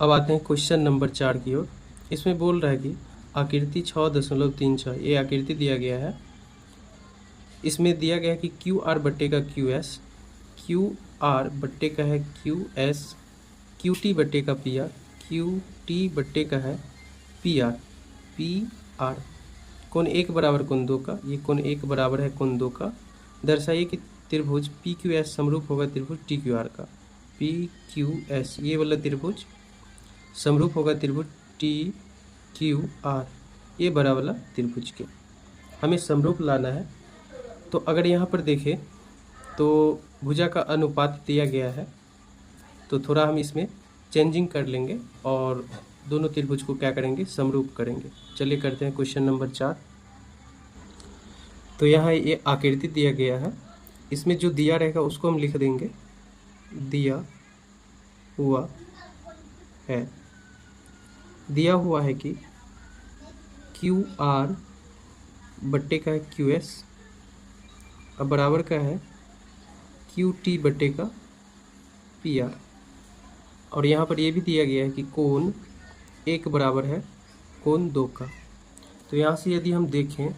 अब आते हैं क्वेश्चन नंबर 4 की ओर। इसमें बोल रहा है कि आकृति 6.36 ये आकृति दिया गया है। इसमें दिया गया है कि क्यू आर बट्टे का क्यू एस, क्यू आर बट्टे का है क्यू एस, क्यू टी बट्टे का पी आर, क्यू टी बट्टे का है पी आर, पी आर कोण एक बराबर कोण दो का, ये कोण एक बराबर है कोण दो का। दर्शाइए कि त्रिभुज पी क्यू एस समरूप होगा त्रिभुज टी क्यू आर का। पी क्यू एस ये वाला त्रिभुज समरूप होगा त्रिभुज टी क्यू आर ये बड़ा वाला त्रिभुज के। हमें समरूप लाना है। तो अगर यहाँ पर देखें तो भुजा का अनुपात दिया गया है, तो थोड़ा हम इसमें चेंजिंग कर लेंगे और दोनों त्रिभुज को क्या करेंगे, समरूप करेंगे। चलिए करते हैं क्वेश्चन नंबर 4। तो यहाँ ये आकृति दिया गया है, इसमें जो दिया रहेगा उसको हम लिख देंगे दिया हुआ है। दिया हुआ है कि क्यू आर बट्टे का है क्यू एस अब बराबर का है क्यू टी बट्टे का पी आर। और यहाँ पर ये भी दिया गया है कि कोण एक बराबर है कोण दो का। तो यहाँ से यदि हम देखें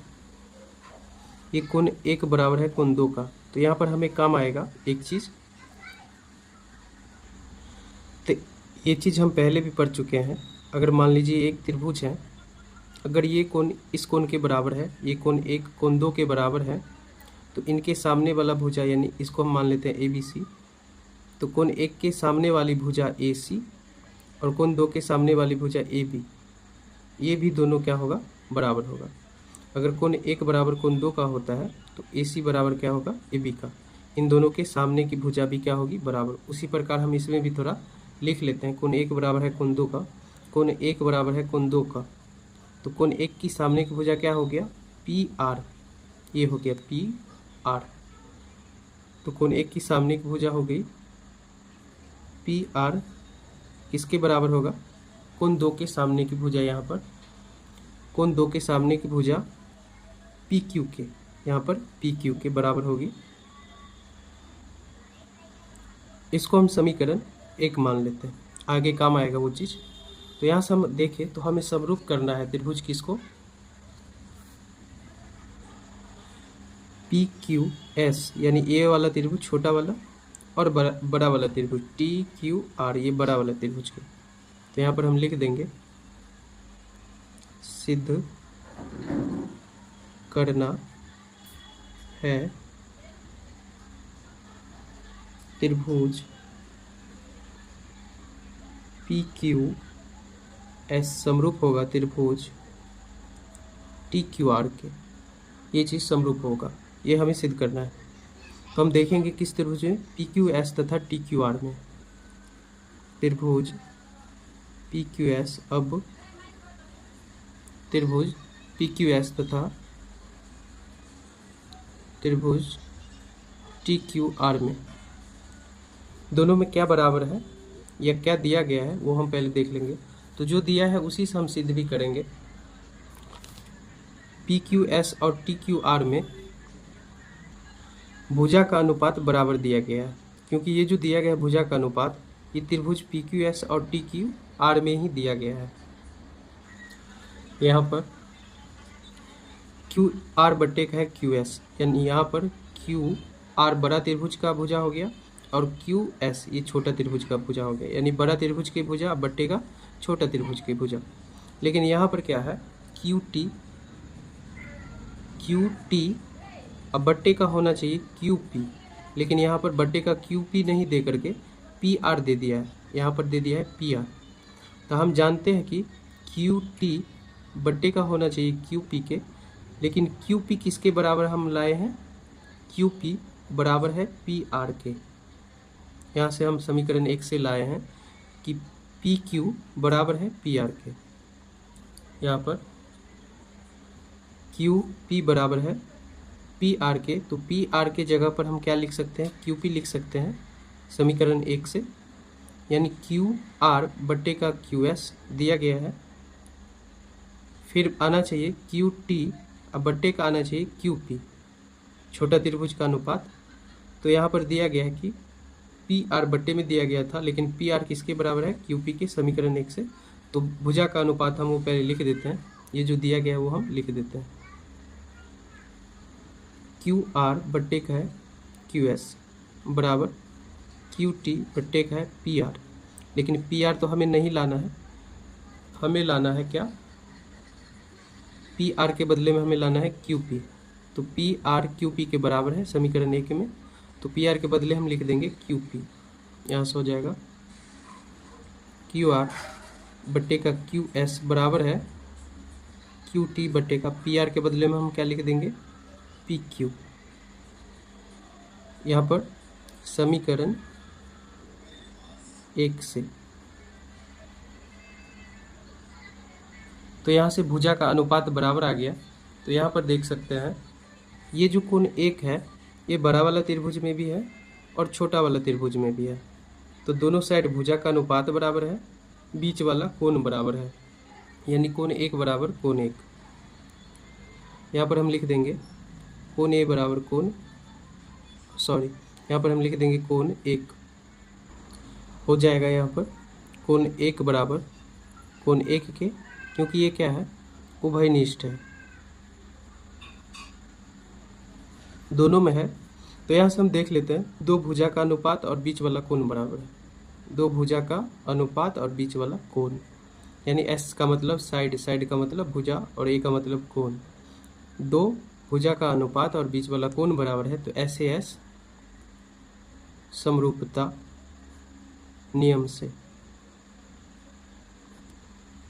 ये कोण एक बराबर है कोण दो का, तो यहाँ पर हमें काम आएगा एक चीज़। तो ये चीज़ हम पहले भी पढ़ चुके हैं। अगर मान लीजिए एक त्रिभुज है, अगर ये कोण इस कोण के बराबर है, ये कोण एक कोण दो के बराबर है, तो इनके सामने वाला भुजा यानी इसको हम मान लेते हैं ए बी सी। तो कोण एक के सामने वाली भुजा ए सी और कोण दो के सामने वाली भुजा ए बी, ये भी दोनों क्या होगा, बराबर होगा। अगर कोण एक बराबर कोण दो का होता है तो ए सी बराबर क्या होगा, ए बी का। इन दोनों के सामने की भुजा भी क्या होगी, बराबर। उसी प्रकार हम इसमें भी थोड़ा लिख लेते हैं। कोण एक बराबर है कोण दो का, कोण एक बराबर है कोण दो का, तो कोण एक की सामने की भुजा क्या हो गया, पी आर, ये हो गया पी आर। तो कोण एक की सामने की भुजा हो गई पी आर, किसके बराबर होगा, कोण दो के सामने की भुजा। यहाँ पर कोण दो के सामने की भुजा पी क्यू के, यहाँ पर पी क्यू के बराबर होगी। इसको हम समीकरण 1 मान लेते हैं, आगे काम आएगा वो चीज़। तो यहाँ से हम देखें तो हमें समरूप करना है त्रिभुज किसको, पी क्यू एस यानी ए वाला त्रिभुज छोटा वाला और बड़ा वाला त्रिभुज टी क्यू आर ये बड़ा वाला त्रिभुज के। तो यहाँ पर हम लिख देंगे सिद्ध करना है त्रिभुज पी क्यू एस समरूप होगा त्रिभुज टी क्यू आर के। ये चीज़ समरूप होगा, ये हमें सिद्ध करना है। तो हम देखेंगे किस त्रिभुज में, पी क्यू एस तथा टी क्यू आर में। त्रिभुज पी क्यू एस, अब त्रिभुज पी क्यू एस तथा त्रिभुज टी क्यू आर में दोनों में क्या बराबर है या क्या दिया गया है वो हम पहले देख लेंगे। तो जो दिया है उसी से हम सिद्ध भी करेंगे। पी क्यू एस और टी क्यू आर में भुजा का अनुपात बराबर दिया गया है, क्योंकि ये जो दिया गया है भुजा का अनुपात ये त्रिभुज पी क्यू एस और टी क्यू आर में ही दिया गया है। यहाँ पर क्यू आर बट्टे का है क्यू एस, यानी यहाँ पर क्यू आर बड़ा त्रिभुज का भुजा हो गया और क्यू एस ये छोटा त्रिभुज का भुजा हो गया, यानी बड़ा त्रिभुज की भुजा बट्टे का छोटा त्रिभुज की भुजा। लेकिन यहाँ पर क्या है, क्यू टी अब बट्टे का होना चाहिए क्यू पी, लेकिन यहाँ पर बट्टे का क्यू पी नहीं दे करके पी आर दे दिया है, यहाँ पर दे दिया है पी आर। तो हम जानते हैं कि क्यू टी बट्टे का होना चाहिए क्यू पी के, लेकिन क्यू पी किसके बराबर हम लाए हैं, क्यू पी बराबर है पी आर के। यहाँ से हम समीकरण 1 से लाए हैं कि पी क्यू बराबर है पी आर के। यहाँ पर क्यू पी बराबर है पी आर के, तो पी आर के जगह पर हम क्या लिख सकते हैं, क्यू पी लिख सकते हैं समीकरण 1 से, यानी क्यू आर बट्टे का क्यू एस दिया गया है, फिर आना चाहिए क्यू टी अब बट्टे का आना चाहिए क्यू पी छोटा त्रिभुज का अनुपात। तो यहाँ पर दिया गया है कि पी आर बट्टे में दिया गया था, लेकिन पी आर किसके बराबर है, क्यू पी के समीकरण 1 से। तो भुजा का अनुपात हम वो पहले लिख देते हैं, ये जो दिया गया है वो हम लिख देते हैं। क्यू आर बट्टे का है क्यू एस बराबर क्यू टी बट्टे का है पी आर। लेकिन पी आर तो हमें नहीं लाना है, हमें लाना है क्या, पी आर के बदले में हमें लाना है क्यू पी। तो पी आर क्यू पी के बराबर है समीकरण 1 में। तो पी आर के बदले हम लिख देंगे क्यू पी। यहाँ से हो जाएगा क्यू आर बट्टे का क्यू एस बराबर है क्यू टी बट्टे का पी आर के बदले में हम क्या लिख देंगे, पी क्यू। यहाँ पर समीकरण 1 से। तो यहाँ से भुजा का अनुपात बराबर आ गया। तो यहाँ पर देख सकते हैं ये जो कोण 1 है ये बड़ा वाला त्रिभुज में भी है और छोटा वाला त्रिभुज में भी है। तो दोनों साइड भुजा का अनुपात बराबर है, बीच वाला कोण बराबर है, यानी कोण 1 बराबर कोण 1। यहाँ पर हम लिख देंगे कोण ए बराबर कोण, सॉरी यहाँ पर हम लिख देंगे कोण 1 हो जाएगा। यहाँ पर कोण 1 बराबर कोण 1 के, क्योंकि ये क्या है, उभयनिष्ठ है, दोनों में है। तो यहाँ से हम देख लेते हैं दो भुजा का अनुपात और बीच वाला कोण बराबर है। दो भुजा का अनुपात और बीच वाला कोण, यानी एस का मतलब साइड, साइड का मतलब भुजा और ए का मतलब कोण। दो भुजा का अनुपात और बीच वाला कोण बराबर है, तो एस ए एस समरूपता नियम से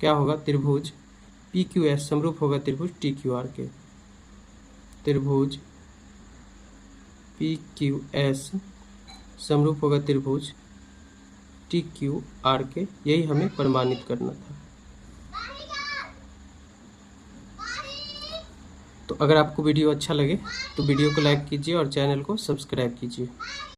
क्या होगा, त्रिभुज पी क्यू एस समरूप होगा त्रिभुज टी क्यू आर के। त्रिभुज पी क्यू एस समरूप होगा त्रिभुज टी क्यू आर के। यही हमें प्रमाणित करना था। तो अगर आपको वीडियो अच्छा लगे तो वीडियो को लाइक कीजिए और चैनल को सब्सक्राइब कीजिए।